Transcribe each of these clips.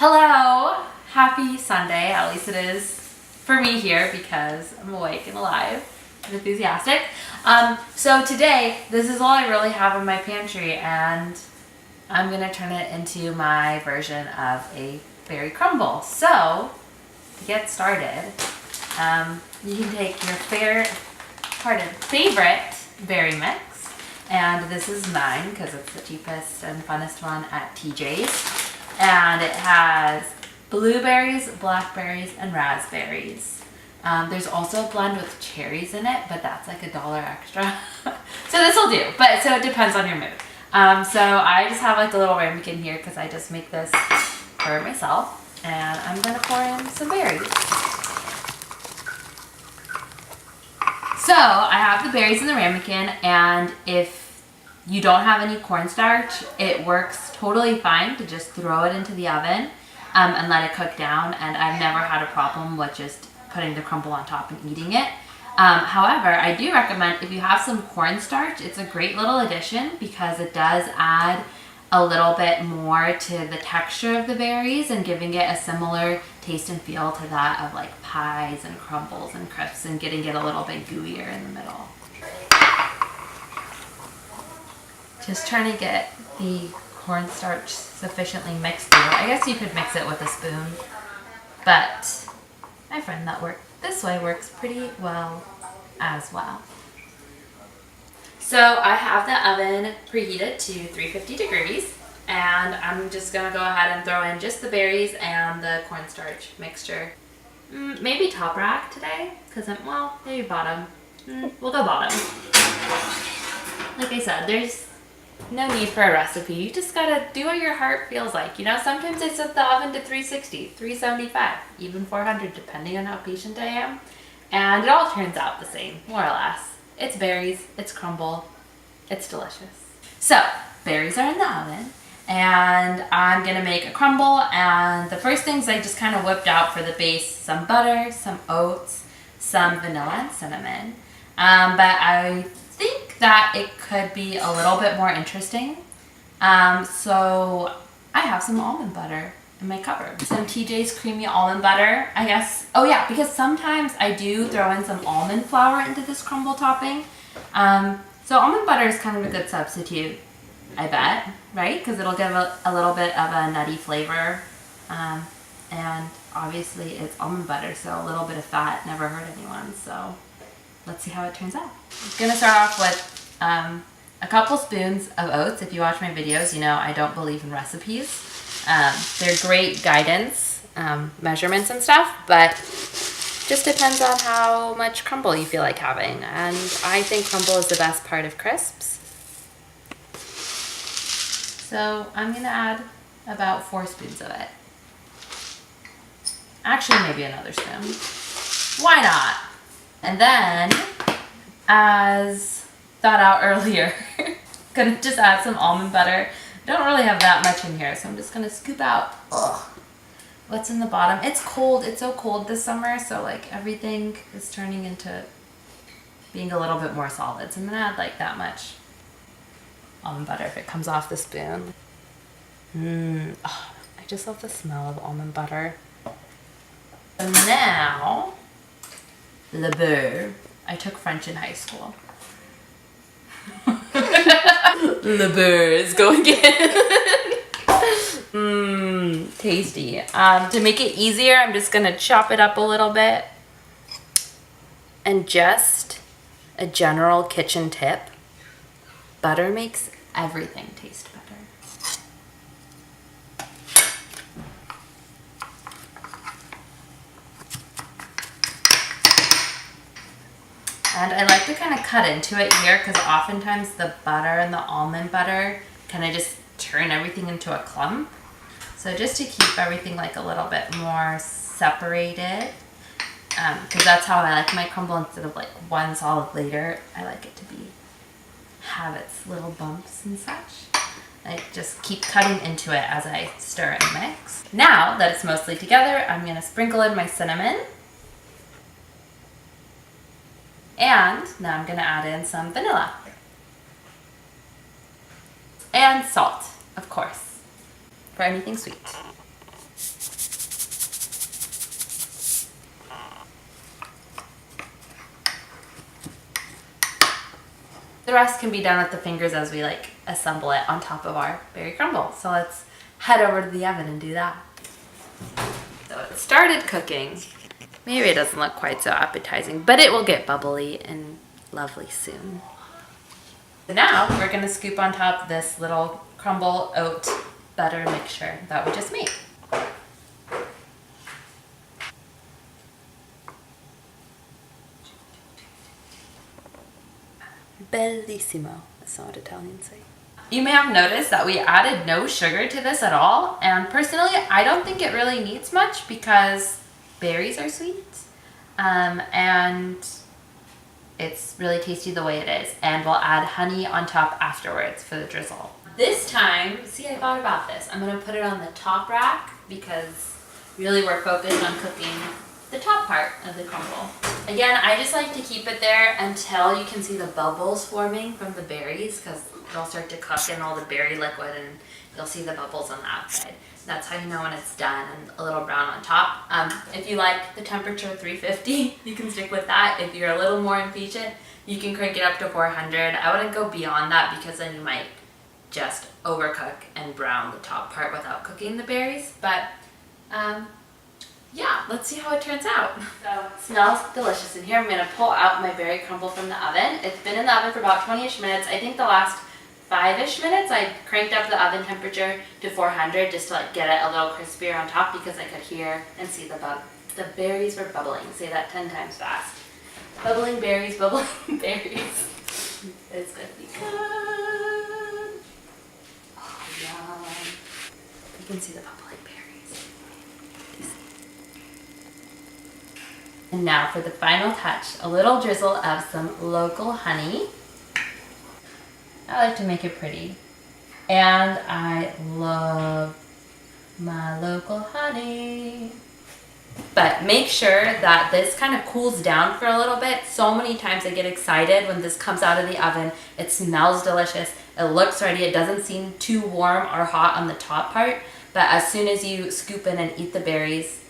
Hello! Happy Sunday, at least it is for me here because I'm awake and alive and enthusiastic. So today, this is all I really have in my pantry, and I'm gonna turn it into my version of a berry crumble. So, to get started, you can take your favorite berry mix, and this is mine because it's the cheapest and funnest one at TJ's. And it has blueberries, blackberries, and raspberries. There's also a blend with cherries in it, but that's like $1 extra. So this will do, but so it depends on your mood. So I just have like a little ramekin here because I just make this for myself. And I'm gonna pour in some berries. So I have the berries in the ramekin, and if you don't have any cornstarch, it works totally fine to just throw it into the oven and let it cook down, and I've never had a problem with just putting the crumble on top and eating it. However, I do recommend if you have some cornstarch, it's a great little addition because it does add a little bit more to the texture of the berries and giving it a similar taste and feel to that of like pies and crumbles and crisps and getting it a little bit gooier in the middle. Just trying to get the cornstarch sufficiently mixed through. I guess you could mix it with a spoon, but I find that this way works pretty well as well. So I have the oven preheated to 350 degrees, and I'm just gonna go ahead and throw in just the berries and the cornstarch mixture. Maybe top rack today, because maybe bottom. We'll go bottom. Like I said, there's no need for a recipe. You just gotta do what your heart feels like. You know, sometimes I set the oven to 360, 375, even 400, depending on how patient I am. And it all turns out the same, more or less. It's berries, it's crumble, it's delicious. So, berries are in the oven, and I'm gonna make a crumble, and the first things I just kind of whipped out for the base, some butter, some oats, some vanilla and cinnamon. But I think that it could be a little bit more interesting. So I have some almond butter in my cupboard. Some TJ's creamy almond butter, I guess. Oh yeah, because sometimes I do throw in some almond flour into this crumble topping. So almond butter is kind of a good substitute, I bet, right? Because it'll give a little bit of a nutty flavor. And obviously it's almond butter, so a little bit of fat never hurt anyone. So let's see how it turns out. I'm gonna start off with a couple spoons of oats. If you watch my videos, you know I don't believe in recipes. They're great guidance, measurements and stuff, but just depends on how much crumble you feel like having. And I think crumble is the best part of crisps. So I'm gonna add about 4 spoons of it. Actually, maybe another spoon. Why not? And then, as thought out earlier, gonna just add some almond butter. Don't really have that much in here, so I'm just gonna scoop out what's in the bottom. It's cold. It's so cold this summer, so like everything is turning into being a little bit more solid. So I'm gonna add like that much almond butter if it comes off the spoon. I just love the smell of almond butter. So now, le beurre. I took French in high school. Le beurre is going in. Tasty. To make it easier, I'm just gonna chop it up a little bit. And just a general kitchen tip, butter makes everything taste better. And I like to kind of cut into it here because oftentimes the butter and the almond butter kind of just turn everything into a clump. So just to keep everything like a little bit more separated, because that's how I like my crumble. Instead of like one solid layer, I like it to have its little bumps and such. I just keep cutting into it as I stir and mix. Now that it's mostly together, I'm going to sprinkle in my cinnamon. And now I'm going to add in some vanilla. And salt, of course, for anything sweet. The rest can be done with the fingers as we like assemble it on top of our berry crumble. So let's head over to the oven and do that. So it started cooking. Maybe it doesn't look quite so appetizing, but it will get bubbly and lovely soon. So now we're gonna scoop on top this little crumble oat butter mixture that we just made. Bellissimo, that's not what Italians say. You may have noticed that we added no sugar to this at all, and personally I don't think it really needs much because berries are sweet, and it's really tasty the way it is, and we'll add honey on top afterwards for the drizzle. This time, see, I thought about this. I'm gonna put it on the top rack because really we're focused on cooking the top part of the crumble. Again, I just like to keep it there until you can see the bubbles forming from the berries, because it'll start to cook in all the berry liquid and you'll see the bubbles on the outside. That's how you know when it's done, and a little brown on top. If you like the temperature 350, you can stick with that. If you're a little more impatient, you can crank it up to 400. I wouldn't go beyond that because then you might just overcook and brown the top part without cooking the berries. But yeah, let's see how it turns out. So it smells delicious in here. I'm gonna pull out my berry crumble from the oven. It's been in the oven for about 20-ish minutes. I think the last 5-ish minutes I cranked up the oven temperature to 400 just to like get it a little crispier on top because I could hear and see the berries were bubbling. Say that 10 times fast. Bubbling berries, bubbling berries. It's gonna be good. Oh, yum. You can see the bubbling berries. And now for the final touch, a little drizzle of some local honey. I like to make it pretty. And I love my local honey. But make sure that this kind of cools down for a little bit. So many times I get excited when this comes out of the oven. It smells delicious. It looks ready. It doesn't seem too warm or hot on the top part. But as soon as you scoop in and eat the berries,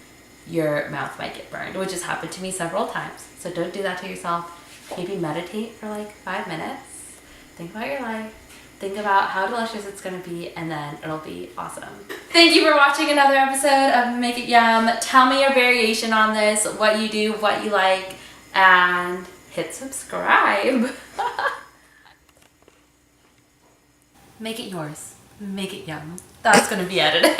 your mouth might get burned, which has happened to me several times. So don't do that to yourself. Maybe meditate for like 5 minutes. Think about your life. Think about how delicious it's gonna be, and then it'll be awesome. Thank you for watching another episode of Make It Yum. Tell me your variation on this, what you do, what you like, and hit subscribe. Make it yours. Make it yum. That's gonna be edited.